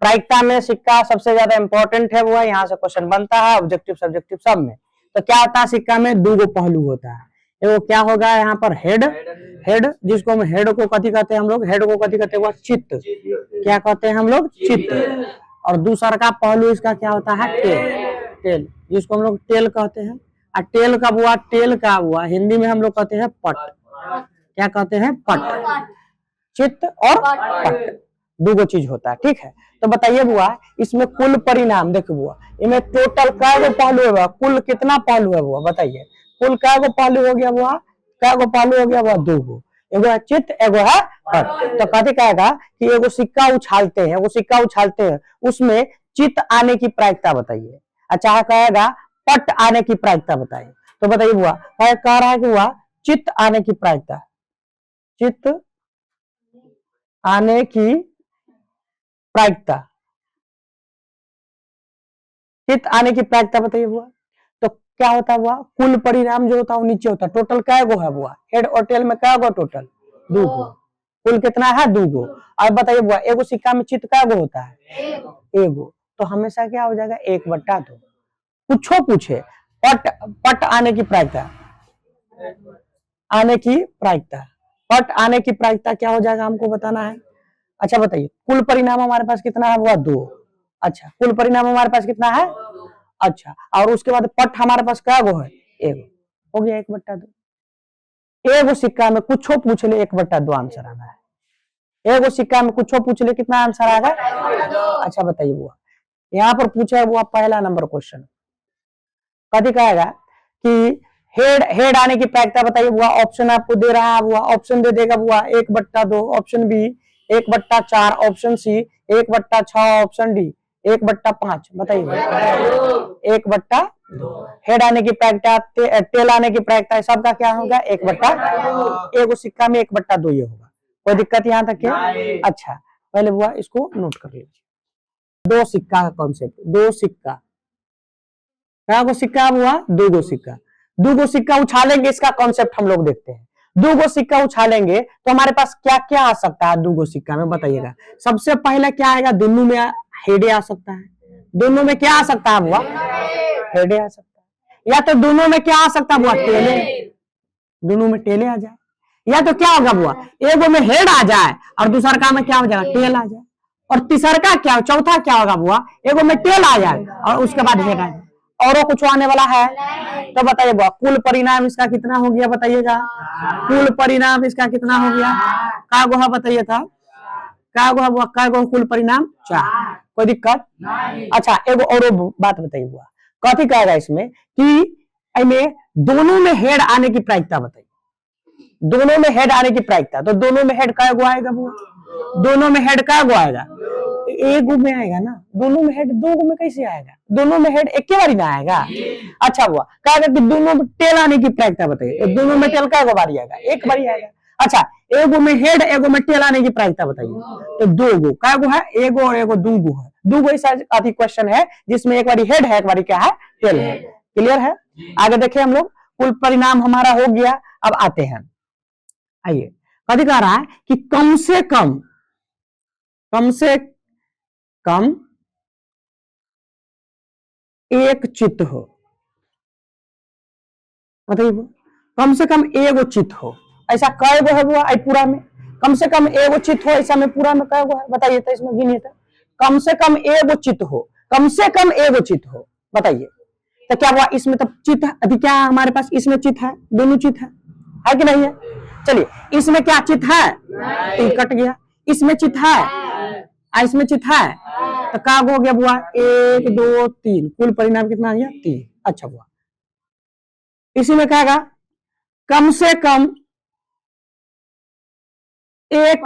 प्रायिकता में सिक्का सबसे ज्यादा इंपॉर्टेंट है, वो है यहाँ से क्वेश्चन बनता है ऑब्जेक्टिव सब्जेक्टिव सब में। तो क्या होता है सिक्का में दो गो पहलू होता है, वो क्या होगा यहाँ पर हेड, हेड जिसको हम हेड को कथी कहते हैं हम लोग, हेड को कथी कहते हैं चित्त, क्या कहते हैं हम लोग चित्त। और दूसरा का पहलू इसका क्या होता है टेल, टेल जिसको हम लोग टेल कहते हैं। और टेल का हुआ, टेल का हुआ हिंदी में हम लोग कहते हैं पट, क्या कहते हैं पट, चित्त और पट दो गो चीज होता है, ठीक है। तो बताइए बुआ इसमें कुल परिणाम देखो बुआ, इनमें टोटल कै गो पहलू है बुआ, कुल कितना पहलू है बुआ बताइए, कुल कै गो पहलू हो गया बुआ, कै गो पहलू हो गया बुआ, दो गो, एगो है चित्त एगो है पट। तो कथी कहेगा कि एगो सिक्का उछालते हैं, एगो सिक्का उछालते हैं उसमें चित्त आने की प्रायिकता बताइए। अच्छा कहेगा पट आने की प्रायिकता बताइए। तो बताइए बुआ कह रहा है कि बुआ चित्त आने की प्रायिकता, चित्त आने की प्रायिकता, चित्त आने की प्रायिकता बताइए बुआ। तो क्या होता है बुआ, कुल परिणाम जो होता है वो नीचे होता है। टोटल क्या गो है बुआ, हेड और टेल में क्या गो टोटल दो गो, कुल कितना है दो गो। और बताइए बुआ एगो सिक्का में चित्त क्या गो होता है, एगो। तो हमेशा क्या हो जाएगा 1/2। पूछो पूछे पट, पट आने की प्रायिकता, आने की प्रायिकता, पट आने की प्रायिकता क्या हो जाएगा हमको बताना है। अच्छा बताइए कुल परिणाम हमारे पास कितना है बुआ 2। अच्छा कुल परिणाम हमारे पास कितना है, अच्छा और उसके बाद पट हमारे पास क्या गो है, एगो, हो गया 1/2। एगो सिक्का में कुछ पूछ ले 1/2 आंसर आना है, एगो सिक्का में कुछ पूछ ले कितना आंसर आएगा। अच्छा बताइए बुआ यहाँ पर पूछा है बुआ पहला नंबर क्वेश्चन, कथी कहेगा कि हेड, हेड आने की प्रायिकता बताइए बुआ। ऑप्शन आपको दे रहा है बुआ, ऑप्शन दे देगा बुआ 1/2, option B 1/4, option C 1/6, option D 1/5 बताइए 1/2। हेड आने की प्रायिकता, टेल आने की प्रायिकता सबका क्या होगा 1/2, एगो सिक्का में 1/2 ये होगा। कोई दिक्कत यहाँ तक है। अच्छा पहले बुआ इसको नोट कर लीजिए, दो सिक्का का कॉन्सेप्ट, दो सिक्का, क्या गो सिक्का हुआ दो गो सिक्का, दो गो सिक्का उछालेंगे इसका कॉन्सेप्ट हम लोग देखते हैं। दो गो सिक्का उछालेंगे तो हमारे पास क्या क्या आ सकता है दो गो सिक्का में बताइएगा। सबसे पहले क्या आएगा, दोनों में हेडे आ सकता है, दोनों में क्या आ सकता है बुआ, हेडे आ सकता है। या तो दोनों में क्या आ सकता है बुआ, टेले, दोनों में टेले आ जाए। या तो क्या होगा बुआ एगो में हेड आ जाए और दूसरा का में क्या हो जाएगा टेल आ जाए। और तीसरा का क्या, चौथा क्या होगा बुआ, एगो में टेल आ जाए और उसके बाद हेड आ जाए। और कुछ आने वाला है तो बताइए बुआ कुल परिणाम इसका कितना हो गया बताइएगा, कुल परिणाम इसका कितना हो गया, क्या गो है बताइए था, क्या गो है बुआ, क्या गो कुल परिणाम 4, कोई दिक्कत। अच्छा एगो और बात बताइए बुआ, कथी कहेगा इसमें कि दोनों में हेड आने की प्रायिकता बताइए, दोनों में हेड आने की प्रायिकता। तो दोनों में हेड क्या गो आएगा बुआ, दोनों में हेड क्या गो आएगा, एक गो में आएगा ना, दोनों में हेड दो गो में कैसे आएगा, दोनों में हेड एक ही बारी ना आएगा। अच्छा हुआ कहेगा कि दोनों में टेल आने की प्रायिकता बताइए, दोनों में टेल क्या बारी आएगा, एक बारी आएगा। अच्छा एगो में हेड एगो में टेल आने की प्रायिकता बताइए, तो दो गो क्या गो है, एगो और एगो दो गो है, दो गो ऐसा आदि क्वेश्चन है जिसमें एक बारी हेड है एक बारी क्या है टेल है। क्लियर है। आगे देखे हम लोग, कुल परिणाम हमारा हो गया। अब आते हैं, आइए कथी कह रहा है कि कम से कम एक चित्त हो, बताइए कम से कम एगो चित्त हो, ऐसा कै गो है बुआ पूरा में, कम से कम एगो चित्त हो ऐसा में पूरा में कै गो है बताइए, तो इसमें गिनिए तो कम से कम एगो चित्त हो, कम से कम एगो चित्त हो बताइए। तो क्या हुआ इसमें तो चित्त अभी क्या हमारे पास, इसमें चित्त है, दोनों चित्त है कि नहीं है। चलिए इसमें क्या चित्त है, तीन कट गया, इसमें चित्त है, इसमें चित्त है, तो क्या हो गया बुआ 1 2 3, कुल परिणाम कितना आ गया 3। अच्छा बुआ इसी में कहेगा कम से कम एक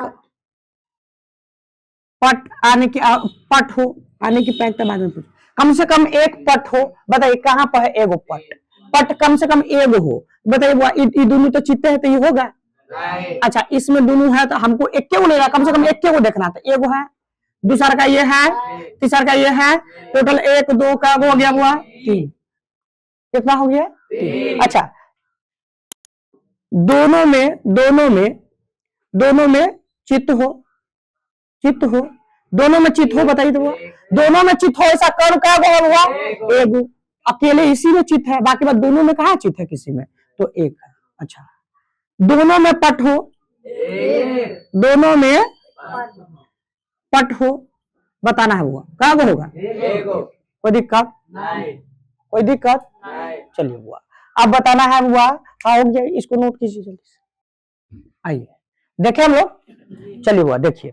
पट आने की, पट हो आने की प्रायिकता बाद में पूछ, कम से कम एक पट हो बताइए, कहां पर है एगो पट, पट कम से कम एगो हो बताइए बुआ, ये दोनों तो चित्ते है तो ये होगा। अच्छा इसमें दोनों है तो हमको एक को लेगा, कम से कम एक को देखना था, एगो है, दूसरा का ये है, तीसरा का ये है, टोटल 1 2 का हो गया बुआ 3, कितना हो गया 3। अच्छा दोनों में चित्त हो, चित्त हो दोनों में चित हो, बताइए तो बुआ। दोनों में चित हो ऐसा कर्ण क्या गो हुआ? एगो। अकेले इसी में चित है, बाकी बात दोनों में कहा चित है किसी में? तो एक है। अच्छा, दोनों में पट हो, दोनों में पट हो, बताना है बुआ, क्या गो होगा? कोई दिक्कत? कोई दिक्कत? चलिए बुआ, अब बताना है बुआ। हाँ हो गया, इसको नोट कीजिए जल्दी से। आइए देखे हम लोग, चलिए बुआ देखिए,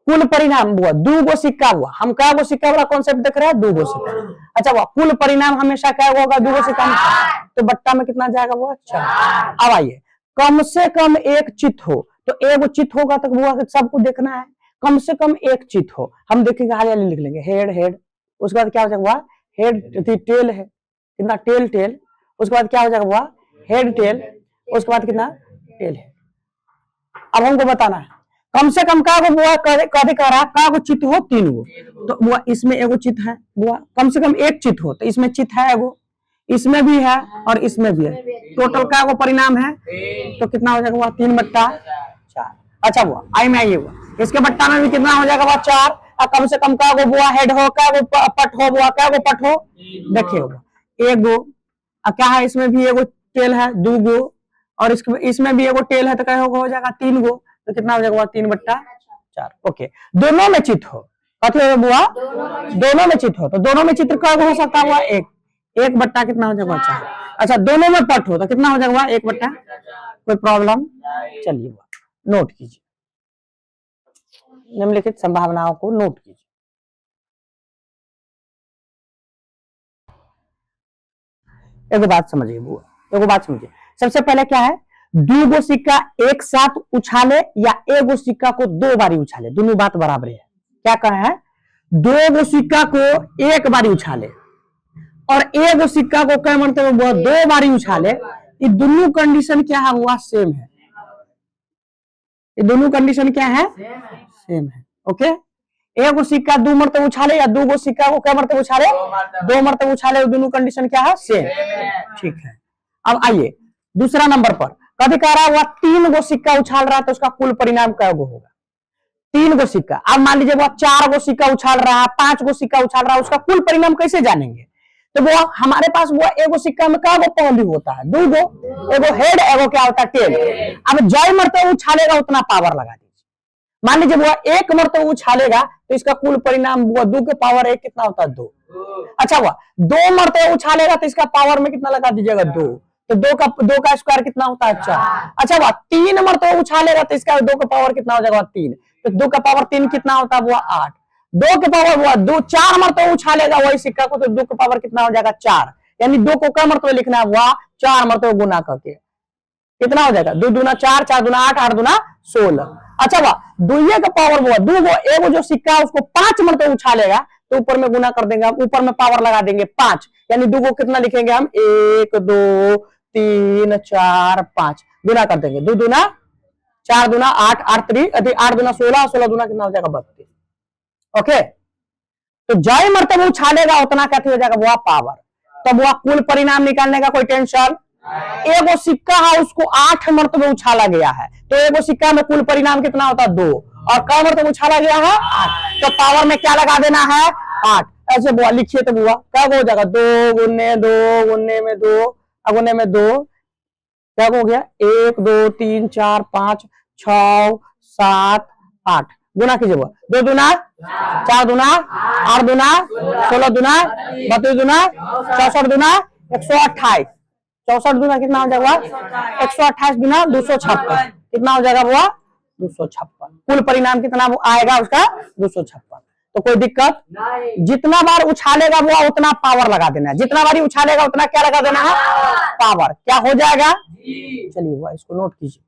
कुल परिणाम बुआ दो गो सिक्का हुआ, हम क्या गो सिक्का वाला कॉन्सेप्ट देख रहे हैं? दो गो सिक्का। अच्छा बुआ, कुल परिणाम हमेशा क्या होगा? दो गो सिक्का में, तो बट्टा में कितना जाएगा बुआ? 4। अब आइए, कम से कम एक चित हो, तो एक चित होगा तो बुआ सबको देखना है, कम से कम एक चित हो। हम देखेंगे हरियाली लिख लेंगे, हेड हेड, उसके बाद क्या हो जाएगा बुआ? हेड टेल है, कितना? Tail tail. उसके बाद क्या हो जाएगा बुआ? Head tail. उसके बाद कितना? टेल है। अब हमको बताना है कम से कम का बुआ कह रहा का गो चित हो? 3 गो। तो बुआ इसमें एगो चित है बुआ, कम से कम एक चित हो, तो इसमें चित है एगो, इसमें भी है और इसमें भी है, टोटल का गो परिणाम है? तो कितना हो जाएगा बुआ? 3/4। अच्छा बुआ आई में आइए बुआ, इसके बट्टा में भी कितना हो जाएगा बुआ? 4। और कम से कम का गो बुआ हेड हो, का गो पट हो बुआ, का गो पट हो? देखिए बुआ एगो, क्या है इसमें भी एगो टेल है, 2 गो, और इसमें भी एगो टेल है, तो क्या हो जाएगा? 3 गो। तो कितना हो जाएगा? 3/4। ओके, दोनों में चित हो, कथी हो बुआ? दोनों में चित हो, तो दोनों में चित्र क्या हो सकता हुआ? एक बट्टा कितना हो जाएगा? 4। अच्छा, दोनों में पट हो तो कितना हो जाएगा? 1/4। कोई प्रॉब्लम? चलिए बुआ नोट कीजिए, निम्नलिखित संभावनाओं को नोट कीजिए। एगो बात समझिए बुआ, एगो बात समझिए, सबसे पहले क्या है? 2 गो सिक्का एक साथ उछाले या एगो सिक्का को 2 बारी उछाले, दोनों बात बराबर है। क्या कहे हैं? 2 गो सिक्का को एक बारी उछाले और एगो सिक्का को क्या मानते हैं? 2 बारी उछाले। ये दोनों कंडीशन क्या है हुआ? सेम है। ये दोनों कंडीशन क्या है? सेम है। ओके, एगो सिक्का 2 मरतबा उछाले या 2 गो सिक्का को क्या मरतबा उछाले? 2 मरतबा उछाले, दोनों कंडीशन क्या है? सेम। ठीक है, अब आइए दूसरा नंबर पर, कभी कह रहा हुआ 3 गो सिक्का उछाल रहा है, तो उसका कुल परिणाम क्या गो होगा? 3 गो सिक्का, अब मान लीजिए वो 4 गो सिक्का उछाल रहा है, 5 गो सिक्का उछाल रहा है, उसका कुल परिणाम कैसे जानेंगे? तो वो हमारे पास वो एगो सिक्का में क्या गो पहलू होता है? 2 गो, एगो हेड, एगो क्या होता है? टेल। अब जय मरतबा उछालेगा उतना पावर लगा दीजिए। मान लीजिए वो 1 मरतबा उछालेगा तो इसका कुल परिणाम वो 2 के पावर 1 कितना होता है? 2। अच्छा, हुआ 2 मरतबा उछालेगा तो इसका पावर में कितना लगा दीजिएगा? 2। तो 2 का स्क्वायर कितना होता है? 4। अच्छा, हुआ 3 मरतबा उछालेगा तो इसका 2 का पावर कितना हो जाएगा? 3। तो 2 का पावर 3 कितना होता है? वो 8। 2 के पावर हुआ 2, 4 मरतबा उछालेगा वही सिक्का को, तो 2 का पावर कितना हो जाएगा? 4। यानी 2 को क्या मरतबा लिखना है? हुआ 4 मरतबा गुना करके कितना हो जाएगा? 2 दूना 4, 4 दूना 8, 8 दूना 16। अच्छा, वाह, दुइये का पावर हुआ 2 गो, एगो जो सिक्का है उसको 5 मरतबा उछालेगा तो ऊपर में गुना कर देंगे हम, ऊपर में पावर लगा देंगे 5, यानी 2 को कितना लिखेंगे हम? 1 2 3 4 5 गुना कर देंगे। 2 दूना 4 दूना 8, 8 दूना 16, 16 दूना कितना हो जाएगा? 32। ओके, तो जय मरतबा उछालेगा उतना क्या हो जाएगा? वो पावर। तब वह कुल परिणाम निकालने का कोई टेंशन? एगो सिक्का है उसको 8 मरतबा उछाला गया है, तो एगो सिक्का में कुल परिणाम कितना होता है? 2। और कै मरतबा उछाला गया है? 8। तो पावर में क्या लगा देना है? 8। ऐसे बुआ लिखिए तो बुआ क्या हो जाएगा? 2 गुने 2 गुने में 2 अगुने में 2 क्या हो गया? 1 2 3 4 5 6 7 8 गुना कीजिए बुआ। 2 दूना 4 दूना 8 दूना 16 दूना 32 दूना 64 दूना 128, 64 दूना कितना हो जाएगा? 128 दूना 256 कितना हो जाएगा बुआ? 256। कुल परिणाम कितना आएगा उसका? 256। तो कोई दिक्कत? जितना बार उछालेगा वो उतना पावर लगा देना है, जितना बार उछालेगा उतना क्या लगा देना है? पावर। क्या हो जाएगा? चलिए वो इसको नोट कीजिए।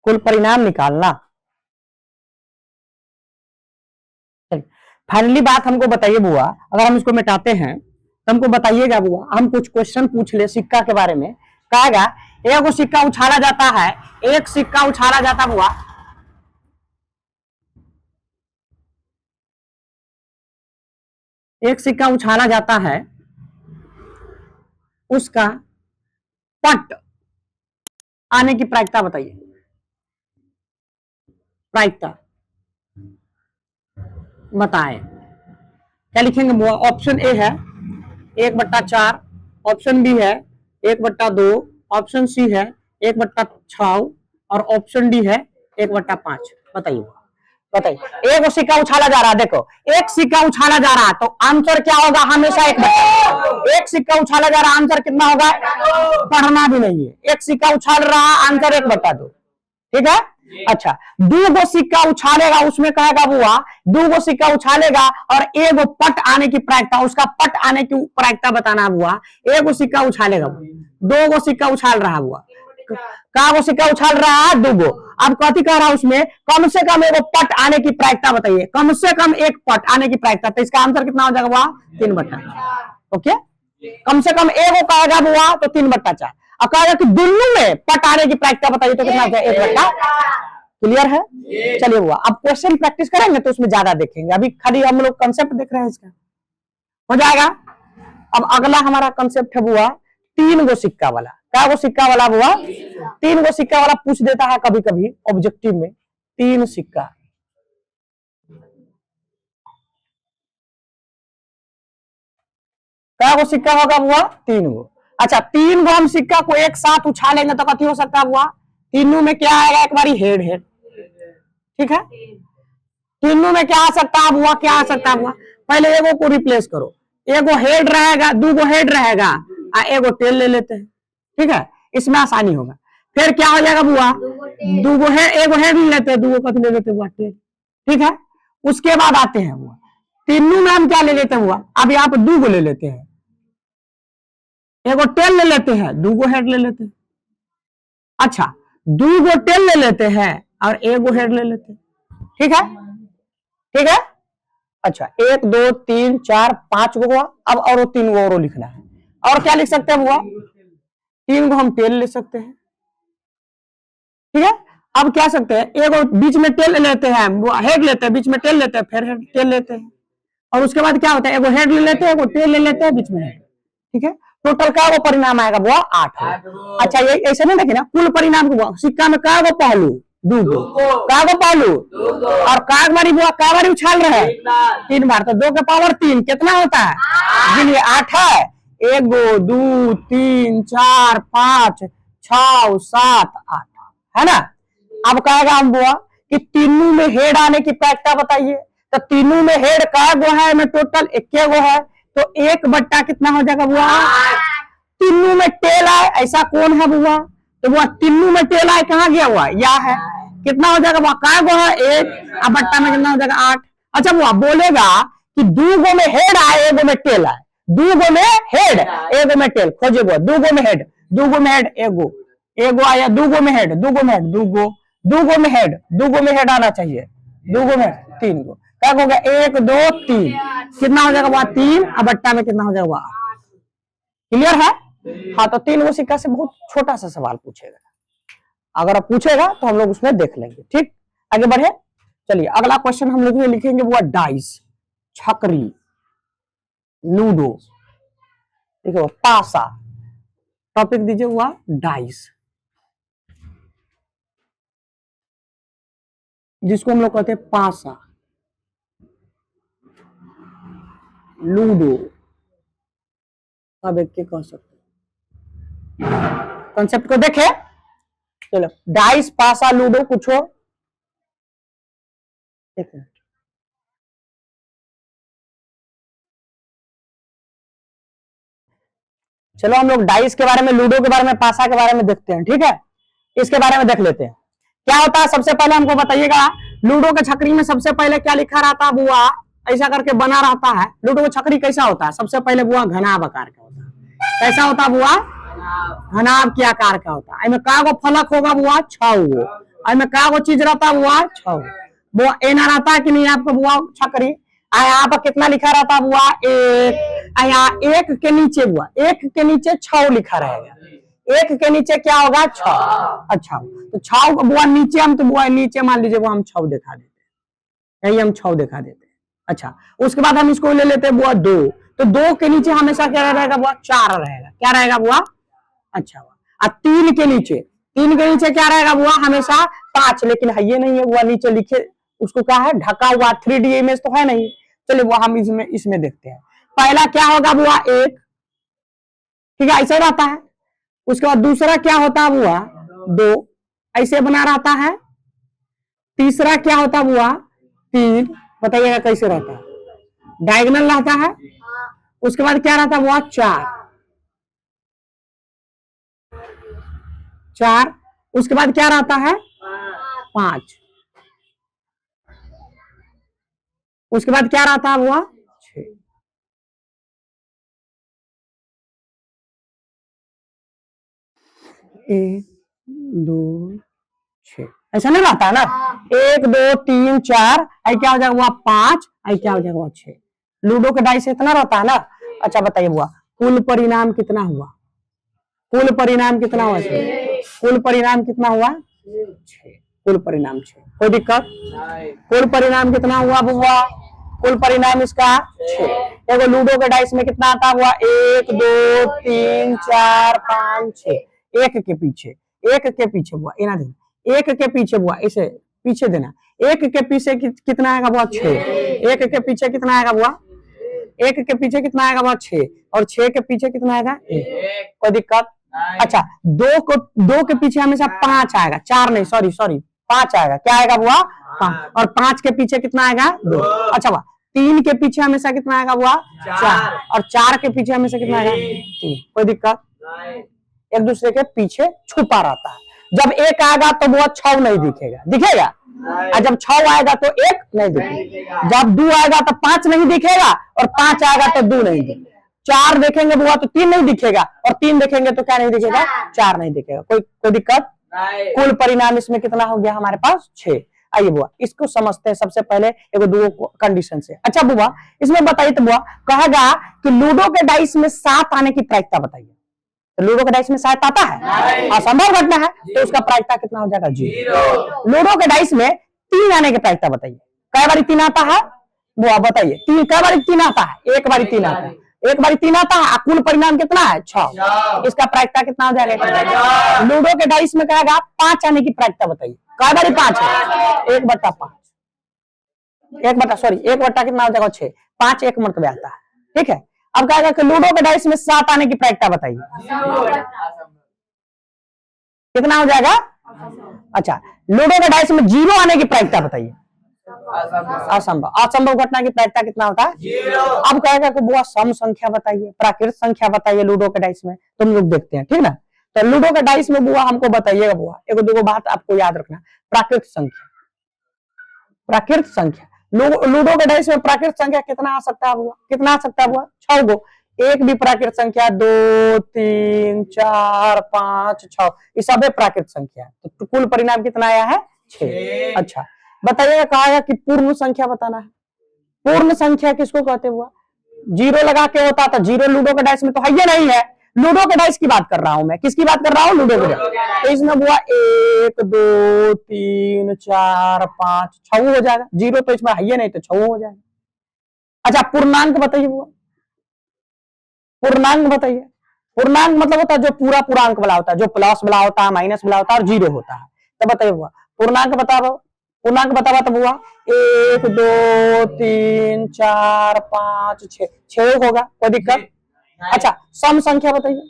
कुल परिणाम निकालना। फाइनली बात हमको बताइए बुआ, अगर हम इसको मिटाते हैं तो हमको बताइएगा बुआ, हम कुछ क्वेश्चन पूछ ले सिक्का के बारे में। कहेगा एक सिक्का उछाला जाता है, एक सिक्का उछाला जाता बुआ एक सिक्का उछाला जाता है, उसका पट आने की प्रायिकता बताइए। प्रायिकता बताएं, क्या लिखेंगे बुआ? ऑप्शन ए है 1/4, ऑप्शन बी है 1/2, ऑप्शन सी है 1/6 और ऑप्शन डी है 1/5। बताइए बताइए। एक सिक्का उछाला जा रहा है, देखो एक सिक्का उछाला जा रहा है तो आंसर क्या होगा? हमेशा 1/2। एक सिक्का उछाला जा रहा है, आंसर कितना होगा? पढ़ना भी नहीं है, एक सिक्का उछाल रहा है, आंसर 1/2। ठीक है। अच्छा, 2 सिक्का उछालेगा, उसमें कहेगा बुआ 2 सिक्का उछालेगा और एगो पट आने की प्रायिकता, उसका पट आने की प्रायिकता बताना बुआ। एगो सिक्का उछालेगा, 2 सिक्का उछाल रहा बुआ, का सिक्का उछाल रहा है? 2। अब कथी कह रहा है उसमें? कम से कम एगो पट आने की प्रायिकता बताइए, कम से कम एक पट आने की प्रायिकता। तो इसका आंसर कितना हो जाएगा बुआ? 3/4। ओके, कम से कम एगो कहेगा बुआ तो 3/4। अब कहेगा कि दोनों में पट आने की प्रायिकता बताइए तो कितना हो जाएगा? 1/4। क्लियर है? चलिए बुआ, अब क्वेश्चन प्रैक्टिस करेंगे तो उसमें ज्यादा देखेंगे, अभी खाली हम लोग कंसेप्ट देख रहे हैं, इसका हो जाएगा। अब अगला हमारा कंसेप्ट है बुआ 3 सिक्का वाला। क्या सिक्का वाला बुआ? 3 सिक्का वाला पूछ देता है कभी कभी ऑब्जेक्टिव में। 3 सिक्का, क्या सिक्का होगा बुआ? 3। अच्छा, 3 हम सिक्का को एक साथ उछालेंगे तो कथी हो सकता है बुआ? तीनों में क्या आएगा? एक बारी हेड हेड। ठीक है, तीनों में क्या आ सकता है बुआ? क्या आ सकता है बुआ? पहले एगो को रिप्लेस करो, एगो हेड रहेगा, 2 हेड रहेगा, एगो टेल ले लेते हैं। ठीक है, इसमें आसानी होगा। फिर क्या हो जाएगा बुआ? 2 हेड, एगो हेड ले लेते हैं, 2 कथी ले लेते हैं बुआ? टेल। ठीक है, उसके बाद आते हैं बुआ तीनों में हम क्या ले लेते हैं बुआ? अब यहाँ पे 2 ले लेते हैं, एगो टेल ले लेते हैं, 2 हेड ले लेते हैं। अच्छा, 2 टेल ले लेते हैं और एगो हेड ले लेते हैं। ठीक है, ठीक है। अच्छा, 1 2 3 4 5 गो हुआ। अब और 3 गो और लिखना है। और क्या लिख सकते हैं बुआ? 3 गो हम टेल ले सकते हैं। ठीक है, अब क्या सकते हैं? एगो बीच में टेल लेते हैं, हेड लेते हैं, बीच में टेल लेते हैं, फिर हेड टेल लेते हैं, और उसके बाद क्या होता है? एगो हेड ले लेते हैं, एगो टेल ले लेते हैं, बीच में हेड। ठीक है, टोटल का वो परिणाम आएगा बुआ? 8। अच्छा, ये ऐसे नहीं देखिए ना, कुल परिणाम बुआ सिक्का में का गो पहलू? 2 का गो पहलू, और का बारी बुआ का बारी उछाल रहे हैं? 3 बार, तो 2 के पावर 3 कितना होता है? गिनिए, 8 है। 1 2 3 4 5 6 7 8 है ना। अब कहेगा हम बुआ कि तीनों में हेड आने की प्रायिकता बताइए। तो तीनों में हेड का गो है? में टोटल 1 गो है, तो 1 कितना हो जाएगा बुआ? तीनों में टेल आए, ऐसा कौन है बुआ? तो बुआ तीनों में टेल आए कहाँ गया हुआ? या है, कितना हो जाएगा बुआ? का गो है? 1, अब बट्टा में कितना हो जाएगा? 8। अच्छा बुआ बोलेगा कि 2 गो में हेड आए, 1 गो में टेल आए, 2 गो में हेड, 1 गो में टेल। खोजे बुआ 2 गो में हेड, 2 गो में हेड, एगो आया, 2 गो में हेड, 2 गो में हेड, 2 गो में हेड, 2 गो में हेड आना चाहिए, 2 गो में 3 गो। क्या हो गया? 1 2 3, कितना हो जाएगा बुआ? 3। अब बट्टा में कितना हो जाएगा? 8। क्लियर है? हाँ, तो 3 गो सिक्का से बहुत छोटा सा सवाल पूछेगा, अगर आप पूछेगा तो हम लोग उसमें देख लेंगे। ठीक, आगे बढ़े। चलिए अगला क्वेश्चन हम लोग लिखेंगे वो डाइस, छकरी, लूडो, ठीक है, पासा। टॉपिक दीजिए हुआ डाइस, जिसको हम लोग कहते हैं पासा, लूडो, अब एक के कह सकते हैं। कॉन्सेप्ट को देखे। चलो, डाइस, पासा, लूडो, कुछ हो? एक मिनट, चलो हम लोग डाइस के बारे में, लूडो के बारे में, पासा के बारे में देखते हैं। ठीक है, इसके बारे में देख लेते हैं क्या होता है। सबसे पहले हमको बताइएगा, लूडो के छकरी में सबसे पहले क्या लिखा रहता है बुआ? ऐसा करके बना रहता है। लूडो का छकरी कैसा होता है? सबसे पहले बुआ घनाभ आकार का होता है। कैसा होता है बुआ? घनाभ के आकार का होता है। का गो फलक होगा बुआ? 6 गो। का गो चीज रहता है बुआ? 6 गो। बुआ एना रहता है कि नहीं आपको बुआ छकरी? यहाँ पर कितना लिखा रहता है बुआ? 1। यहाँ 1 के नीचे बुआ, 1 के नीचे 6 लिखा रहेगा। 1 के नीचे क्या होगा? 6। अच्छा, तो 6 बुआ नीचे हम, तो बुआ नीचे मान लीजिए वो हम 6 दिखा देते हैं, यही हम 6 दिखा देते हैं। अच्छा, उसके बाद हम इसको ले लेते हैं बुआ 2, तो 2 के नीचे हमेशा क्या रहेगा बुआ? 4 रहेगा। क्या रहेगा बुआ? अच्छा हुआ। अब 3 के नीचे क्या रहेगा बुआ? हमेशा 5, लेकिन है ये नहीं है बुआ, नीचे लिखे उसको क्या है? ढका हुआ 3D इमेज तो है नहीं। चलिए बुआ हम इसमें देखते हैं। पहला क्या होगा बुआ? 1, ठीक है, ऐसे रहता है। उसके बाद दूसरा क्या होता है बुआ? 2, ऐसे बना रहता है। तीसरा क्या होता बुआ? 3, बताइएगा कैसे रहता है? डायगोनल रहता है। उसके बाद क्या रहता बुआ? 4। उसके बाद क्या रहता है? 5। उसके बाद क्या रहता है बुआ? 6। 1 2 6, ऐसा नहीं रहता है ना? 1 2 3 4, आई क्या हो जाएगा बुआ? 5, आई क्या हो जाएगा बुआ? 6। लूडो के डाइस इतना रहता है ना? अच्छा बताइए बुआ, कुल परिणाम कितना हुआ? कुल परिणाम कितना हुआ? कुल परिणाम कितना हुआ? 6। कुल परिणाम 6, कोई दिक्कत? कुल परिणाम कितना हुआ बुआ? कुल परिणाम इसका 6। देखो लूडो के डाइस में कितना आता हुआ? 1 2 3 4 5 6, एक के पीछे बुआ इना देना, एक के पीछे बुआ इसे पीछे देना। एक के पीछे कितना आएगा बुआ? 6। एक के पीछे कितना आएगा बुआ? एक के पीछे कितना आएगा बुआ? 6। और 6 के पीछे कितना आएगा? 1। कोई दिक्कत? अच्छा, 2 के पीछे हमेशा 5 आएगा, 4 नहीं, सॉरी 5 आएगा। क्या आएगा बुआ? 5। और 5 के पीछे कितना आएगा? 2। अच्छा बुआ, 3 के पीछे हमेशा कितना आएगा बुआ? 4। और 4 के पीछे हमेशा कितना आएगा? 3। कोई दिक्कत? एक दूसरे के पीछे छुपा रहता है। जब 1 आएगा तो बुआ 6 नहीं दिखेगा, दिखेगा? और जब 6 आएगा तो 1 नहीं दिखेगा। जब 2 आएगा तो 5 नहीं दिखेगा, और 5 आएगा तो 2 नहीं दिखेगा। 4 देखेंगे बुआ तो 3 नहीं दिखेगा, और 3 देखेंगे तो क्या नहीं दिखेगा? 4 नहीं दिखेगा। कोई दिक्कत? कुल परिणाम इसमें कितना हो गया हमारे पास? 6। आइए बुआ इसको समझते हैं सबसे पहले एक दो कंडीशन से। अच्छा बुआ इसमें बताइए तो बुआ कहेगा कि लूडो के डाइस में 7 आने की प्रायिकता बताइए। तो लूडो के डाइस में 7 आता है? असंभव घटना है, तो उसका प्रायिकता कितना हो जाएगा? 0। लूडो के डाइस में 3 आने की प्रायिकता बताइए। कई बारी 3 आता है बुआ? बताइए 3 कई बारी 3 आता है? एक बारी 3 आता है। एक बारी 3 आता है। कुल परिणाम कितना है? 6। इसका प्रायिकता कितना हो जाएगा? लूडो के डाइस में कहेगा 5 आने की प्रायिकता बताइए। कई बारी 5 है? 1/5। 1/, कितना हो जाएगा? 6। 5 एक मरतबे आता है, ठीक है। अब कहेगा कि लूडो के डाइस में 7 आने की प्रायिकता बताइए। कितना हो जाएगा? अच्छा, लूडो के डाइस में 0 आने की प्रायिकता बताइए। असंभव घटना की प्रायिकता कितना होता है? 0। अब कहेगा कि बुआ सम संख्या बताइए, प्राकृत संख्या बताइए लूडो के डाइस में। तुम लोग देखते हैं, ठीक ना? तो लूडो के डाइस में बुआ हमको बताइएगा बुआ एक दो बात आपको याद रखना। प्राकृत संख्या लूडो के डाइस में प्राकृत संख्या कितना आ सकता है बुआ? कितना आ सकता है बुआ? 6 गो। एक भी प्राकृत संख्या 2 3 4 5 6, ये सब प्राकृत संख्या है। तो कुल परिणाम कितना आया है? 6। अच्छा बताइएगा, कहा कि पूर्ण संख्या बताना है। पूर्ण संख्या किसको कहते हुआ? 0 लगा के होता था। 0 लूडो के डाइस में तो है ये नहीं है। लूडो के डाइस की बात कर रहा हूं मैं। किसकी बात कर रहा हूं? लूडो के डाइस। तो इसमें बुआ 1 2 3 4 5 6 हो जाएगा। 0 तो इसमें है ये नहीं, तो 6 हो जाएगा। अच्छा पूर्णांक बताइए बुआ, पूर्णांक बताइए। पूर्णांक मतलब होता है जो पूरा अंक वाला होता है, जो प्लस वाला होता है, माइनस वाला होता है और 0 होता है। तो बताइए बुआ पूर्णांक बताओ। पूर्णांक बतावा तो बुआ 1 2 3 4 5 6 होगा। कोई दिक्कत? अच्छा सम संख्या बताइए।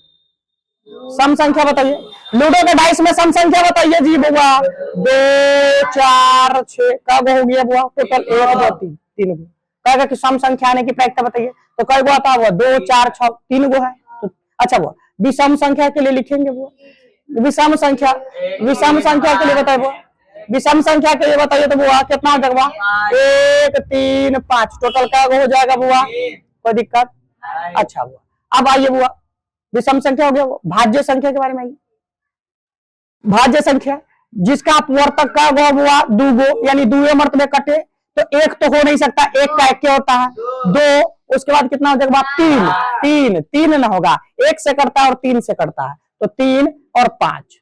सम संख्या बताइए। लूडो के डाइस में सम संख्या बताइए जी बुआ। 2 4 6 कब हो गया बुआ? टोटल 1 2 3 3 गो। कहेगा कि सम संख्या आने की प्रायिकता बताइए। तो कई गो आता हुआ? 2 4 6 3 गो है। तो अच्छा बुआ विषम संख्या के लिए लिखेंगे बुआ। विषम संख्या के लिए बताइए बुआ। विषम संख्या के लिए बताइए तो बुआ कितना हो जाएगा? 1 3 5 टोटल का हो जाएगा बुआ? कोई दिक्कत? अच्छा बुआ अब आइए बुआ विषम संख्या हो गया। भाज्य संख्या के बारे में आइए। भाज्य संख्या जिसका अपवर्तक का गो बुआ 2 गो, यानी 2 मरतबे कटे तो 1 तो हो नहीं सकता। 1 का 1 क्या होता है? 2। उसके बाद कितना हो जाएगा? 3 ना होगा। 1 से कटता है और 3 से कटता है, तो 3 और 5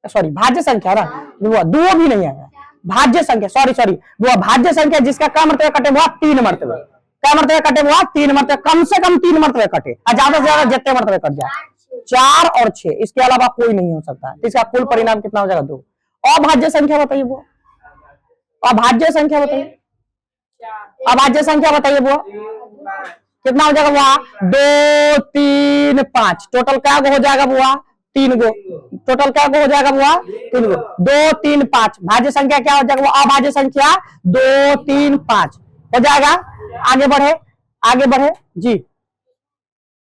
सॉरी भाज्य संख्या ना 2 भी नहीं आएगा। भाज्य संख्या, सॉरी सॉरी वो भाज्य संख्या जिसका क्या मर्तबे कटे हुआ 3 मर्तबे, क्या मर्तबे कटे हुआ 3 मर्तबे, कम से कम 3 मर्तबे कटे और ज्यादा से ज्यादा जितने मर्तबे कट जाए 4 और 6, इसके अलावा कोई नहीं हो सकता। इसका कुल परिणाम कितना हो जाएगा 2। अभाज्य संख्या बताइए वो, अभाज्य संख्या बताइए, अभाज्य संख्या बताइए वो कितना हो जाएगा बुआ 2 3 5, टोटल क्या हो जाएगा बुआ 3 गो, टोटल क्या हो जाएगा बुआ 3 गो, 2 3 5, भाज्य संख्या क्या हो जाएगा, अभाज्य संख्या 2 3 5 हो जाएगा। आगे बढ़े, आगे बढ़े जी,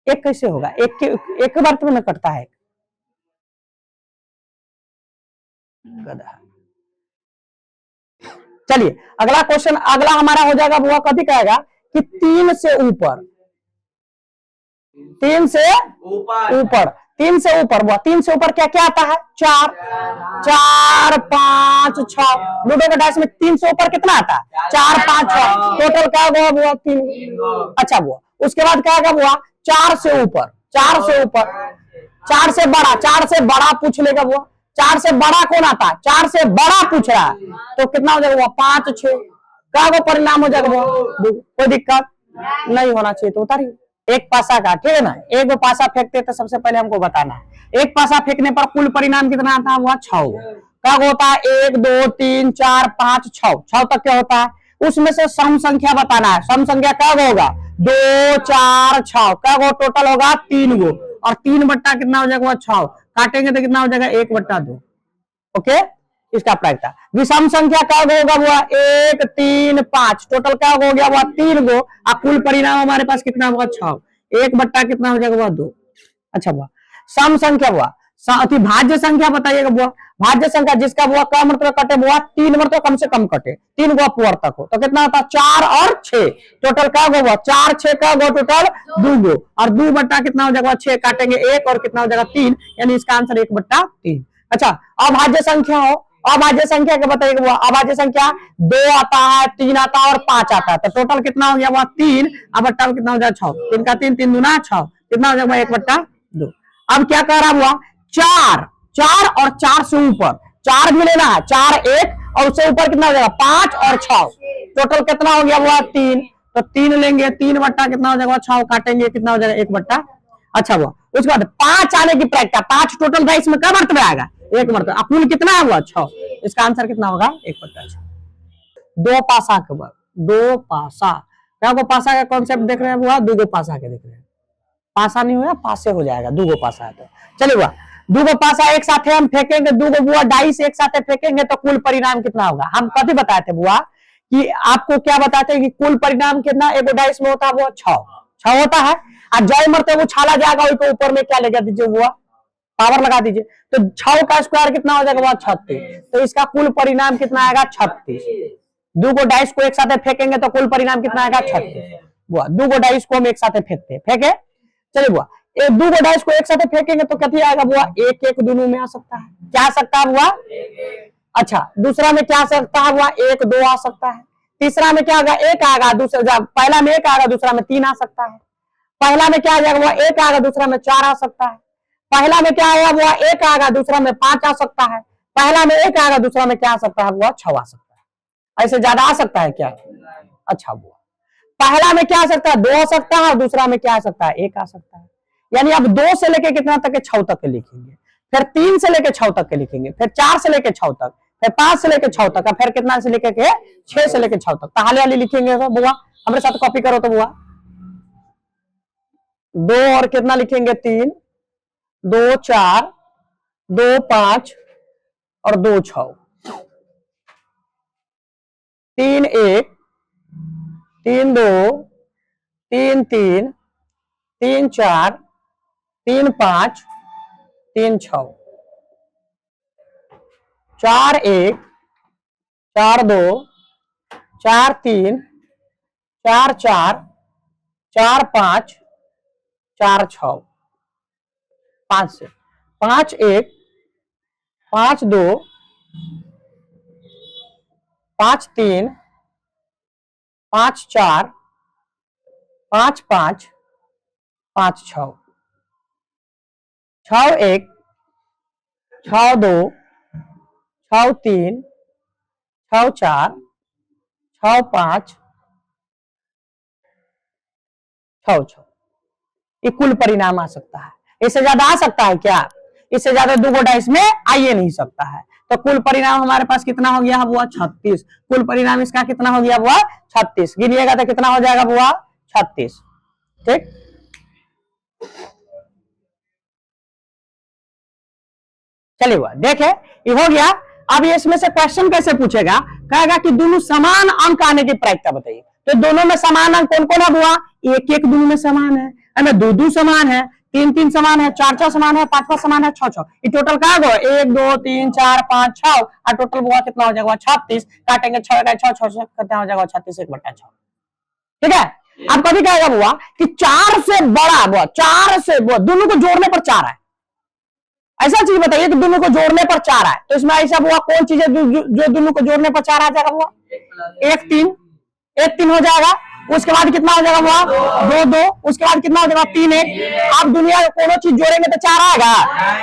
एक कैसे होगा, एक बार तो में कटता है गधा। चलिए अगला क्वेश्चन, अगला हमारा हो जाएगा बुआ कभी कहेगा कि 3 से ऊपर, 3 से ऊपर, 3 से ऊपर बुआ, 3 से ऊपर क्या क्या आता है 4, 4 5 6, लूडो के डाइस में 3 से ऊपर कितना आता है 4 5 6, टोटल क्या हुआ बुआ 3। अच्छा बुआ उसके बाद क्या होगा बुआ 4 से ऊपर, 4 से ऊपर, 4 से बड़ा, 4 से बड़ा पूछ लेगा बुआ, 4 से बड़ा कौन आता है, 4 से बड़ा पूछ रहा है तो कितना हो जाएगा 5 6, क्या वो परिणाम हो जाएगा बुआ, कोई दिक्कत नहीं होना चाहिए तो उतारिए। एक पासा का, ठीक है ना, एक पासा फेंकते तो सबसे पहले हमको बताना है एक पासा फेंकने पर कुल परिणाम कितना आता है, हुआ 6। कब होता है 1 2 3 4 5 6, 6 तक क्या होता है, उसमें से सम संख्या बताना है, सम संख्या कब होगा 2 4 6, कब हो टोटल होगा 3 गो और 3 बट्टा कितना हो जाएगा 6, काटेंगे तो कितना हो जाएगा 1/2। ओके, इसका प्रायिकता विषम संख्या कब होगा हुआ 1 3 5, टोटल क्या हो गया हुआ 3 गो और कुल परिणाम हमारे पास कितना हुआ 6, 1 बट्टा कितना हो जाएगा 2। अच्छा हुआ सम संख्या हुआ, भाज्य संख्या बताइएगा बुआ, भाज्य संख्या जिसका बुआ कम मतलब कटे बुआ 3 मतलब कम से कम कटे, 3 गो अपवर्तक हो तो कितना होता 4 और 6, टोटल क्या हुआ 4 6 का गो टोटल 2 गो और 2 बट्टा कितना हो जाएगा 6, काटेंगे 1 और कितना हो जाएगा 3, यानी इसका आंसर 1/3। अच्छा अभाज्य संख्या हो, अभाज्य संख्या के बताइएगा वो, अभाज्य संख्या 2 आता है 3 आता है और 5 आता है तो टोटल कितना हो गया वो 3 और बट्टा कितना हो जाएगा 6, 3 का 3 3 दूना 6, कितना हो जाएगा 1/2। अब क्या कह रहा हुआ 4, 4 और 4 से ऊपर, 4 भी लेना है 4 1 और उससे ऊपर कितना हो जाएगा 5 और 6, टोटल कितना हो गया हुआ 3, तो 3 लेंगे 3 बट्टा कितना हो जाएगा 6, काटेंगे कितना हो जाएगा 1/। अच्छा हुआ उसके बाद 5 आने की प्रायिकता, 5 टोटल था इसमें कब मर्तबा आएगा 1 मर्तबा, कुल कितना हुआ 6, इसका आंसर कितना होगा 1/6। दो पासा के बाद, दो पासा, क्या को पासा का कॉन्सेप्ट देख रहे हैं हुआ, 2 गो पासा के देख रहे हैं, पासा नहीं हुआ पासे हो जाएगा, 2 गो पासा है तो चलिए हुआ 2 गो पासा एक साथ हम फेंकेंगे, 2 गो बुआ डाइस एक साथ फेंकेंगे तो कुल परिणाम कितना होगा। हम कभी बताए थे बुआ कि आपको क्या बताते हैं कि कुल परिणाम कितना एक डाइस में होता है वो 6 होता है और जय मरते वो छाला जाएगा वही तो ऊपर में क्या लगा दीजिए बुआ पावर लगा दीजिए तो 6 का स्क्वायर कितना हो जाएगा बुआ 36, तो इसका कुल परिणाम कितना आएगा 36। 2 गो डाइस को एक साथ फेंकेंगे तो कुल परिणाम कितना आएगा 36 बुआ, 2 गो डाइस को हम एक साथ फेंकते फेंके, चलिए बुआ एक 2 गो डाइस को एक साथ फेंकेंगे तो कितनी आएगा बुआ 1 1 दोनों में आ सकता है, क्या आ सकता है बुआ। अच्छा दूसरा में क्या आ सकता है बुआ 1 2 आ सकता है, तीसरा में क्या आएगा 1 आएगा, दूसरा पहला में 1 आएगा दूसरा में 3 आ सकता है, पहला में क्या आ जाएगा बुआ 1 आएगा दूसरा में 4 आ सकता है, पहला में क्या आएगा बुआ 1 आएगा दूसरा में 5 आ सकता है, पहला में 1 आएगा दूसरा में क्या आ सकता है बुआ 6 आ सकता है, ऐसे ज्यादा आ सकता है क्या। अच्छा बुआ पहला में क्या आ सकता है 2 आ सकता है और दूसरा में क्या आ सकता है 1 आ सकता है, यानी अब 2 से लेके कितना तक के 6 तक के लिखेंगे, फिर 3 से लेके 6 तक के लिखेंगे, फिर 4 से लेके 6 तक, फिर 5 से लेके 6 तक, फिर कितना से लेके 6 से लेके 6 तक, तो हाले हाले लिखेंगे तो बुआ हमारे साथ कॉपी करो तो बुआ 2 और कितना लिखेंगे 3, 2 4, 2 5 और 2 6, 3 1, 3 2, 3 3, 3 4, 3 5, 3 6, 4 1, 4 2, 4 3, 4 4, 4 5, 4 6, 5 से 5 1, 5 2, 5 3, 5 4, 5 5, 5 6, 6 1, 6 2, 6 3, 6 4 6 5 6 6। ये कुल परिणाम आ सकता है। इससे ज्यादा आ सकता है क्या? इससे ज्यादा 2 गोटा इसमें आइए नहीं सकता है। तो कुल परिणाम हमारे पास कितना हो गया बुआ? 36। कुल परिणाम इसका कितना हो गया बुआ? 36। गिनिएगा तो कितना हो जाएगा बुआ? 36। ठीक, चलिए बुआ देखे ये हो गया। अब ये इसमें से क्वेश्चन कैसे पूछेगा? कहेगा कि दोनों समान अंक आने की प्रायिकता बताइए। तो दोनों में समान अंक कौन कौन है बुआ? 1 1 दोनों में समान है, 2 2 समान है, 3 3 समान है, 4 4 समान है, 5 5 समान है, 6 6। ये टोटल क्या होगा? 1 2 3 4 5 6 और टोटल बुआ कितना हो जाएगा? 36। काटेंगे 6 6 6 6 कितना हो जाएगा? 36 1/6। ठीक है। अब कभी कहेगा बुआ कि 4 से बड़ा बुआ, 4 से बुआ दोनों को जोड़ने पर 4 है। ऐसा चीज बताइए कि दोनों को जोड़ने पर 4 है। तो इसमें ऐसा बुआ कौन चीज है जो दोनों को जोड़ने पर 4 आ जाएगा बुआ? 1 3 1 3 हो जाएगा। उसके बाद कितना हो जाएगा बुआ? 2 2। उसके बाद कितना हो जाएगा? 3 1। आप दुनिया में कोनो चीज जोड़ेंगे तो 4 आएगा।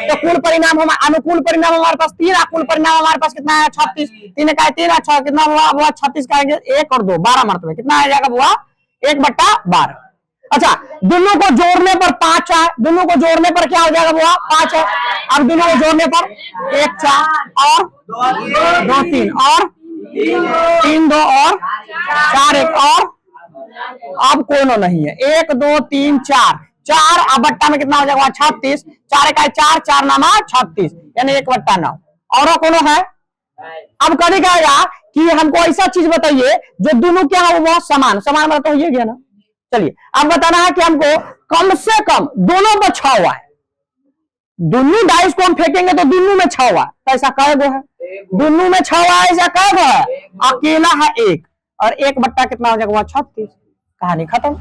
तो कुल परिणाम हमारे अनुकूल परिणाम हमारे पास 3, कुल परिणाम हमारे पास कितना है? 36। 3 का 3 6 कितना हुआ बुआ? 36 का 1 और 2 12 मरतबे कितना आ जाएगा बुआ? 1/12। अच्छा, दोनों को जोड़ने पर 5 है। दोनों को जोड़ने पर क्या हो जाएगा बुआ? 5 है। अब दोनों को जोड़ने पर 1 4 और 2 3 और 3 2 और 4 1 और अब कोनो नहीं है। 1 2 3 4 4 अब बट्टा में कितना हो जाएगा? 36। 4 का 4 4 नामा 36 यानी 1/9। और कोनो है? अब कभी कहेगा कि हमको ऐसा चीज बताइए जो दोनों क्या है वो समान समान मतलब तो ये गया ना। चलिए अब बताना है कि हमको कम से कम दोनों पर 6 हुआ है। दोनों डाइस को हम फेंकेंगे तो दोनों में 6 हुआ। तो ऐसा कै गो है? दोनों में 6 हुआ। ऐसा कै गो है? अकेला है 1 और 1 कितना हो जाएगा? 36। कहानी खत्म।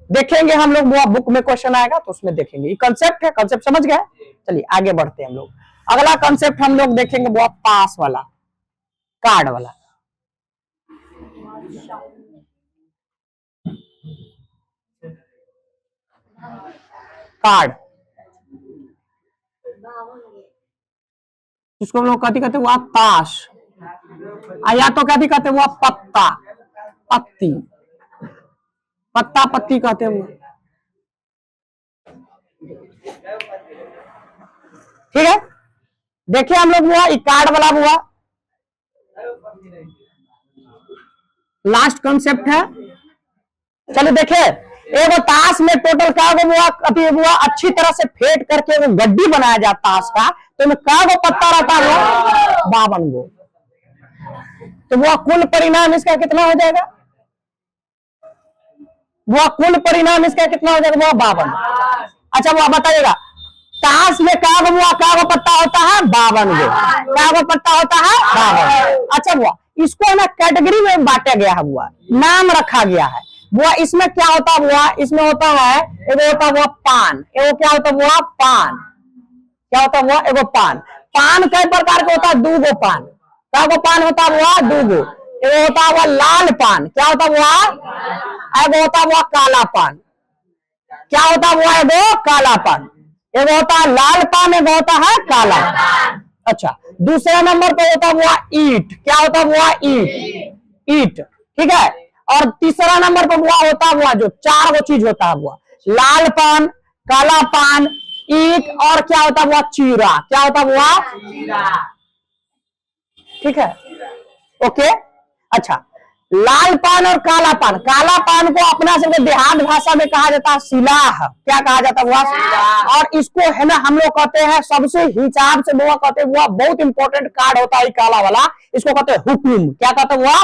देखेंगे हम लोग वो बुक में क्वेश्चन आएगा तो उसमें देखेंगे। ये कंसेप्ट है, कंसेप्ट समझ गए? चलिए आगे बढ़ते हैं हम लोग। अगला कंसेप्ट हम लोग देखेंगे वो पास वाला, कार्ड वाला। कार्ड जिसको हम लोग कथी कहते हुआ? ताश। या तो कथी कहते हुआ? पत्ता पत्ती, पत्ता पत्ती कहते हुए। ठीक है, देखिए हम लोग हुआ कार्ड वाला हुआ लास्ट कंसेप्ट है। चलो देखिए, एगो ताश में टोटल क्या हुआ? अभी हुआ अच्छी तरह से फेंट करके वो गड्डी बनाया जाता ताश का। तो में क्या गो पत्ता रहता है? 52 गो। तो वो कुल परिणाम इसका कितना हो जाएगा? वो कुल परिणाम इसका कितना हो जाएगा? वो 52। अच्छा वो बताइएगा ताश में क्या गो पत्ता होता है? 52 गो। क्या गो पत्ता होता है? 52। अच्छा वो इसको ना कैटेगरी में बांटा गया है, हुआ नाम रखा गया है। वो इसमें क्या होता हुआ? इसमें होता है एगो होता हुआ पान। एगो क्या होता हुआ? पान। क्या होता हुआ? एगो पान। पान कई प्रकार के होता है? 2 गो पान। क्या गो पान होता हुआ? 2 गो। एगो होता हुआ लाल पान। क्या होता हुआ? एगो होता हुआ काला पान। क्या होता हुआ? एगो काला पान। एगो होता है लाल पान, एगो होता है काला। अच्छा, दूसरे नंबर पे होता हुआ ईट। क्या होता हुआ? ईट, ईट। ठीक है। और तीसरा नंबर पर हुआ होता हुआ जो 4 गो चीज होता हुआ लाल पान, काला पान, ईट और क्या होता हुआ? चीरा। क्या होता हुआ? ठीक है, ओके। अच्छा, लाल पान और काला पान। काला पान को अपना सबके देहात भाषा में कहा जाता है सिलाह। क्या कहा जाता हुआ? और इसको है ना हम लोग कहते हैं सबसे हिसाब से वो कहते हुआ बहुत इंपॉर्टेंट कार्ड होता है काला वाला। इसको कहते हैं हुकुम। क्या कहते हुआ?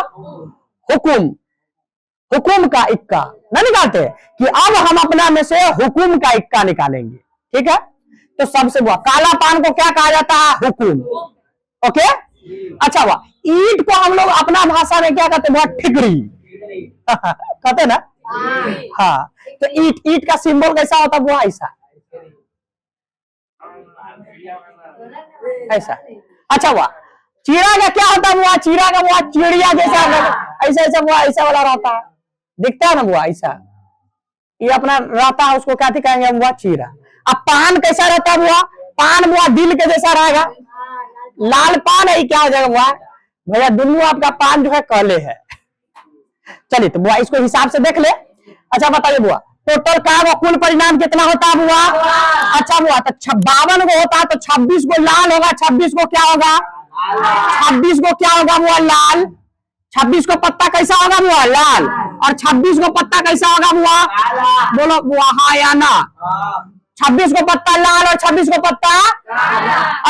हुकुम। हुकुम का इक्का नहीं निकालते कि अब हम अपना में से हुकुम का इक्का निकालेंगे। ठीक है, तो सबसे वो काला पान को क्या कहा जाता है? हुकुम। ओके। अच्छा हुआ ईट को हम लोग अपना भाषा में क्या कहते हैं? ठिकरी कहते ना। हाँ, तो ईट, ईट का सिंबल कैसा होता है? वो ऐसा ऐसा। अच्छा हुआ चीरा का क्या होता है? वो चीरा का वो चिड़िया जैसा ऐसा ऐसा वो ऐसा वाला रहता है, दिखता है ना वो ऐसा। ये अपना रहता है, उसको क्या कहेंगे? वो चीरा। अब पान कैसा रहता है? वो पान वो दिल के जैसा रहेगा। लाल पान है क्या हो जाएगा? वो भैया दुनू आपका पान जो है काले है। चलिए तो बुआ इसको हिसाब से देख ले। अच्छा बताइए बुआ टोटल का कुल परिणाम कितना होता है बुआ? अच्छा बुआ तो 52 को होता है तो 26 को लाल होगा, 26 को क्या होगा? 26 को क्या होगा बुआ? लाल। 26 को पत्ता कैसा होगा बुआ? लाल। और 26 को पत्ता कैसा होगा बुआ? बोलो बुआ हाँ या ना? 26 को पत्ता लाल और 26 को पत्ता।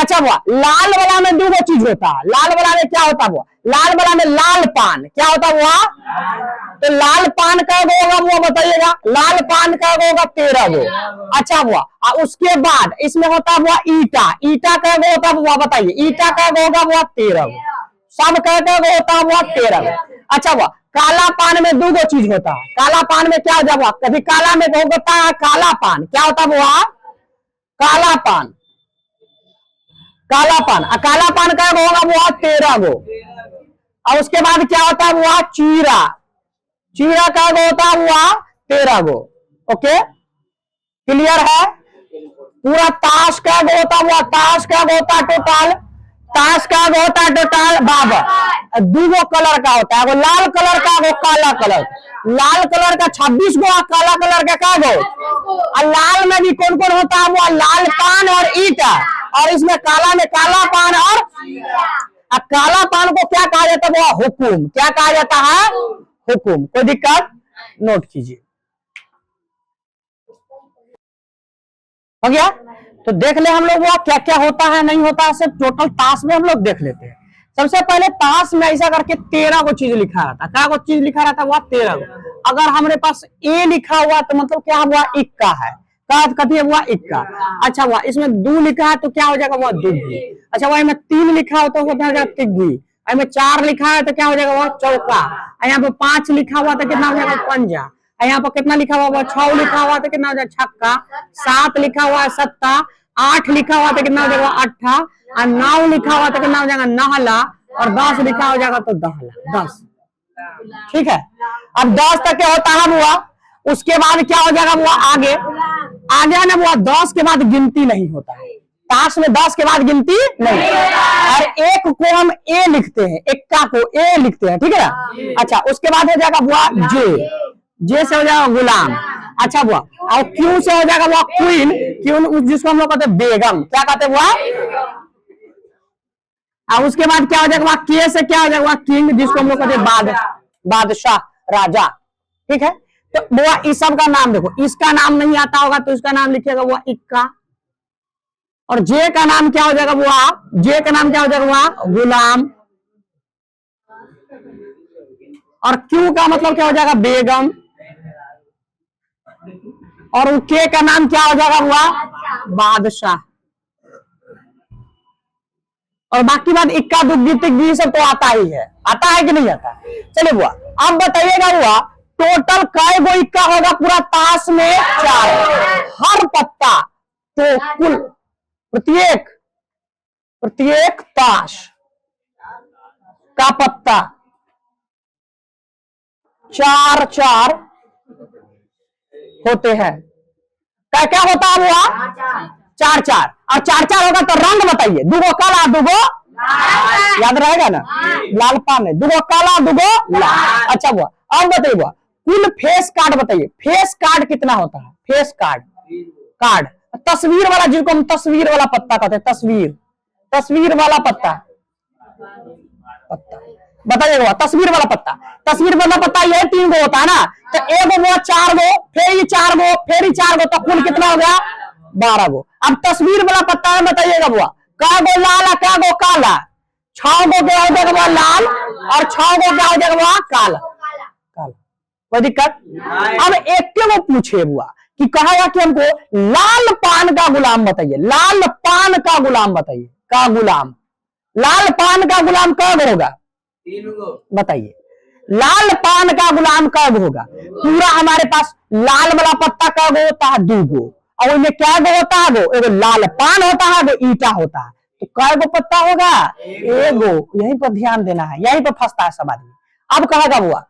अच्छा बुआ लाल वाला में दो चीज होता है। लाल वाला में क्या होता है बुआ? लाल वाला में लाल पान क्या होता है बुआ? तो लाल पान का होगा बुआ बताइएगा? लाल पान का होगा 13 गो। अच्छा बुआ उसके बाद इसमें होता है बुआ ईटा। ईटा का होता है बुआ बताइए? ईटा का होगा बुआ 13 गो। सब का होता है बुआ 13 गो। अच्छा बुआ काला पान में दो चीज होता है। काला पान में क्या होता है बुआ? कभी काला में होता है काला पान क्या होता है बुआ? काला पान। काला पान काला पान का होगा बुआ 13 गो। और उसके बाद क्या होता है बुआ? चीरा। चीरा का होता है बुआ 13 गो। ओके क्लियर है? पूरा ताश का होता है बुआ? ताश का होता है टोटल, ताश का होता है टोटल 12। दो कलर का होता है, वो लाल कलर का वो काला कलर। लाल कलर का 26 गो, काला कलर का गो। और लाल में भी कौन कौन होता है वो? लाल पान और ईटा। और इसमें काला में काला पान और काला पान को क्या कहा जाता है वो? हुकुम। क्या कहा जाता है? हुकुम। कोई दिक्कत? नोट कीजिए। हो गया? तो देख ले हम लोग वो क्या क्या होता है नहीं होता है, सिर्फ टोटल ताश में हम लोग देख लेते हैं। सबसे पहले ताश में ऐसा करके 13 को चीज लिखा रहता। क्या को चीज लिखा रहता? वो 13 को। अगर हमारे पास ए लिखा हुआ तो मतलब क्या हुआ? इक्का है। कथी है? हुआ इक्का। अच्छा हुआ इसमें 2 लिखा है तो क्या हो जाएगा? वो दुग्गी। अच्छा वही में 3 लिखा हो तो क्या हो जाएगा? तिग्गी। में 4 लिखा है तो क्या हो जाएगा? वो चौका। यहाँ पे 5 लिखा हुआ तो कितना हो जाएगा? पंजा। यहाँ पर कितना लिखा हुआ? 6 लिखा हुआ तो कितना हो जाएगा? छक्का। 7 लिखा हुआ है सत्ता। 8 लिखा हुआ तो कितना हो जाएगा? अट्ठा। और 9 लिखा हुआ तो कितना हो जाएगा? नहला। और 10 लिखा हो जाएगा तो दहला। 10 ठीक है। अब 10 तक क्या होता है बुआ? उसके बाद क्या हो जाएगा बुआ? आगे आगे ना बुआ 10 के बाद गिनती नहीं होता है ताश में। 10 के बाद गिनती नहीं। और एक को हम ए लिखते हैं, इक्का को ए लिखते हैं ठीक है। अच्छा उसके बाद हो जाएगा बुआ जे। जे से हो जाएगा गुलाम। अच्छा बुआ और क्यू से हो जाएगा बुआ क्वीन। क्वीन जिसको हम लोग कहते हैं बेगम। क्या कहते हैं बुआ? और उसके बाद क्या हो जाएगा? के से क्या हो जाएगा? किंग जिसको हम लोग कहते हैं बादशाह राजा। ठीक है। तो बुआ इस सब का नाम देखो, इसका नाम नहीं आता होगा तो इसका नाम लिखिएगा बुआ इक्का। और जे का नाम क्या हो जाएगा बुआ? जे का नाम क्या हो जाएगा बुआ? गुलाम। और क्यू का मतलब क्या हो जाएगा? बेगम। और के का नाम क्या हो जाएगा बुआ? बादशाह। और बाकी बात इक्का दुग्गी तिग्गी सब तो आता ही है। आता है कि नहीं आता? चलिए बुआ अब बताइएगा बुआ टोटल कै गो इक्का होगा पूरा ताश में? 4। हर पत्ता तो कुल प्रत्येक ताश का पत्ता 4 होते हैं। क्या क्या होता है बुआ? 4 और 4 होगा तो रंग बताइए। 2 गो काला 2 गो याद रहेगा ना? लाल पान है 2 गो काला 2 गो लाल। अच्छा बुआ अब बताइए बुआ कुल फेस कार्ड बताइए। फेस कार्ड कितना होता है? फेस कार्ड तस्वीर वाला जिसको हम तस्वीर वाला पत्ता कहते हैं। तस्वीर वाला पत्ता बताइएगा। तस्वीर वाला पत्ता ये 3 गो होता है ना। तो 1 गो 4 गो फिर ये 4 गो फिर ये 4 गो तो कुल कितना हो गया? 12 गो। अब तस्वीर वाला पत्ता है बताइएगा बुआ क्या गो लाल है क्या गो काला? 6 गो क्या हो जाएगा बुआ? लाल। और 6 गो क्या हो जाएगा बुआ? काला। कोई दिक्कत? अब एक को पूछे बुआ कि कहा कि हमको लाल पान का गुलाम बताइए। लाल पान का गुलाम बताइए। का गुलाम लाल पान का गुलाम कब होगा? 3 गो बताइए। लाल पान का गुलाम कब होगा? पूरा हमारे पास लाल वाला पत्ता कब होता है? 2 गो। और उनमें क्या गो होता है? गो एगो लाल पान होता है, वो ईटा होता है। तो कै गो पत्ता होगा? 1 गो। यहीं पर ध्यान देना है, यहीं पर फंसता है सब आदमी। अब कहेगा बुआ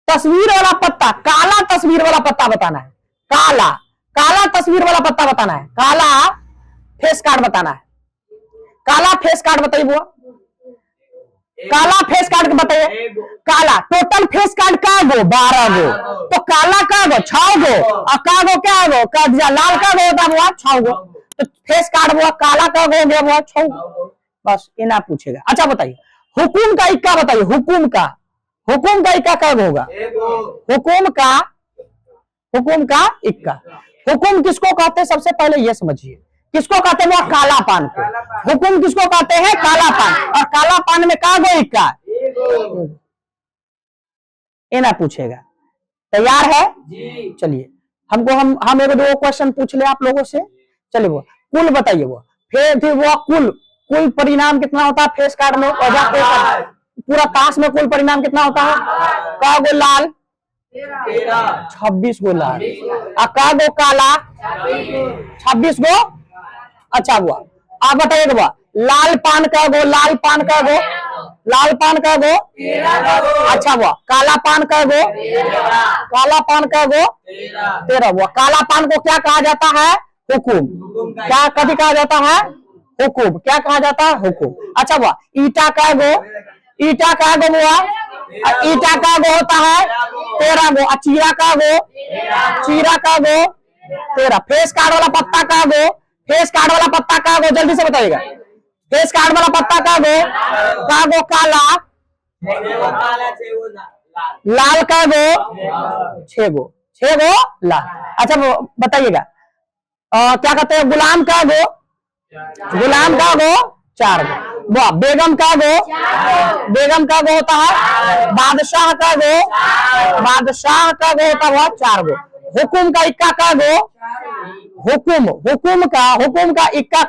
तस्वीर वाला पत्ता, काला तस्वीर वाला पत्ता बताना है। काला तस्वीर वाला पत्ता बताना है। काला फेस कार्ड बताना है। काला फेस कार्ड बताइए बुआ। काला फेस कार्ड बताइए, काला टोटल फेस कार्ड का गो 12 गो, तो काला का गो 6 गो और का गो क्या गो लाल का गो होता हुआ 6 गो, तो फेस कार्ड हुआ काला का गो गया हुआ 6 गो, बस ये ना पूछेगा। अच्छा बताइए हुकुम का इक्का बताइए, हुकुम का इक्का कब होगा? हुकुम का इक्का। हुकुम किसको कहते हैं सबसे पहले ये समझिए, किसको कहते हैं? वो काला पान को। हुकुम किसको कहते हैं? काला पान। और काला पान में का गो इक्का, ये ना पूछेगा। तैयार है? चलिए हमको हम एक दो क्वेश्चन पूछ ले आप लोगों से। चलिए वो कुल बताइए, वो फिर वो कुल परिणाम कितना होता है फेस कार्ड में? पूरा ताश में कुल परिणाम कितना होता है? का गो लाल 26 गो लाल, का गो काला 26 गो। अच्छा हुआ, आप बताइए हुआ लाल पान का गो, लाल पान का गो 13 हुआ, काला पान का गो 13 हुआ। काला पान को क्या कहा जाता है? हुकुम। क्या कभी कहा जाता है? हुकुम। क्या कहा जाता है? हुकुम। अच्छा हुआ ईटा का गो हुआ, ईटा का गो होता है 13 गो, चीरा का गो 13। फेस कार्ड वाला पत्ता का गो, जल्दी से बताइएगा। फेस कार्ड वाला पत्ता का गो काला, लाल का गो 6 गो लाल। अच्छा बताइएगा क्या कहते हैं? गुलाम का गो 4 गो, बेगम का गो होता है, बादशाह का गो होता हुआ 4 गो। हुकुम का इक्का का गो, हुकुम का इक्का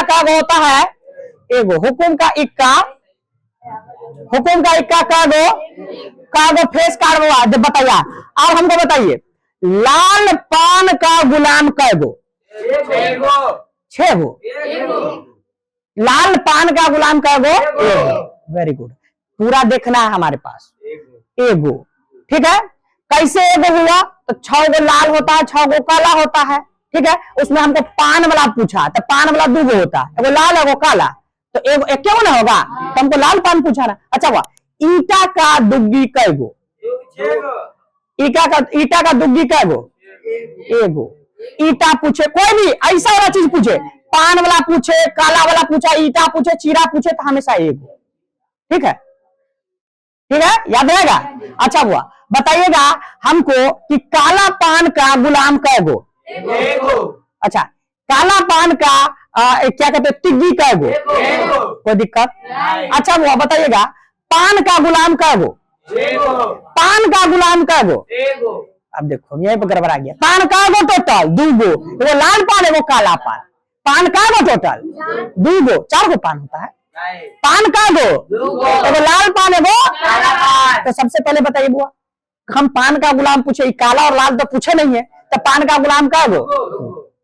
का गो, होता है एगो। हुकुम का इक्का का गो फेस कार्ड हुआ। जब बताइए अब हमको बताइए लाल पान का गुलाम कै गो? 6 गो। लाल पान का गुलाम कै गो? वेरी गुड, पूरा देखना है हमारे पास। एगो, ठीक है। कैसे एगो हुआ? तो 6 गो लाल होता है, 6 गो काला होता है, ठीक है। उसमें हमको पान वाला पूछा, तो पान वाला 2 गो होता है, एगो लाल एगो काला, तो एगो एक क्यों ना होगा? तो हमको लाल पान पूछा ना। अच्छा हुआ ईटा का दुग्गी कै गो? ईटा का दुग्गी कै गो? एगो। ईटा पूछे, कोई भी ऐसा वाला चीज पूछे, पान वाला पूछे, काला वाला पूछा, ईटा पूछे, चीरा पूछे, तो हमेशा एगो, ठीक है, याद रहेगा। अच्छा हुआ बताइएगा हमको कि काला पान का गुलाम कै गो? अच्छा काला पान का क्या कहते हैं टिग्गी कै गो? कोई दिक्कत? अच्छा हुआ बताइएगा पान का गुलाम कै गो? अब देखो यहीं पर गड़बड़ा गया। पान का गो टोटल 2 गो, एगो लाल पान एगो काला पान। पान का गो टोटल 2 गो, 4 गो पान होता है। पान का गो एगो लाल पान एगो काला पान। तो सबसे पहले बताइए बुआ, हम पान का गुलाम पूछे, काला और लाल तो पूछे नहीं है, तो पान का गुलाम का गो?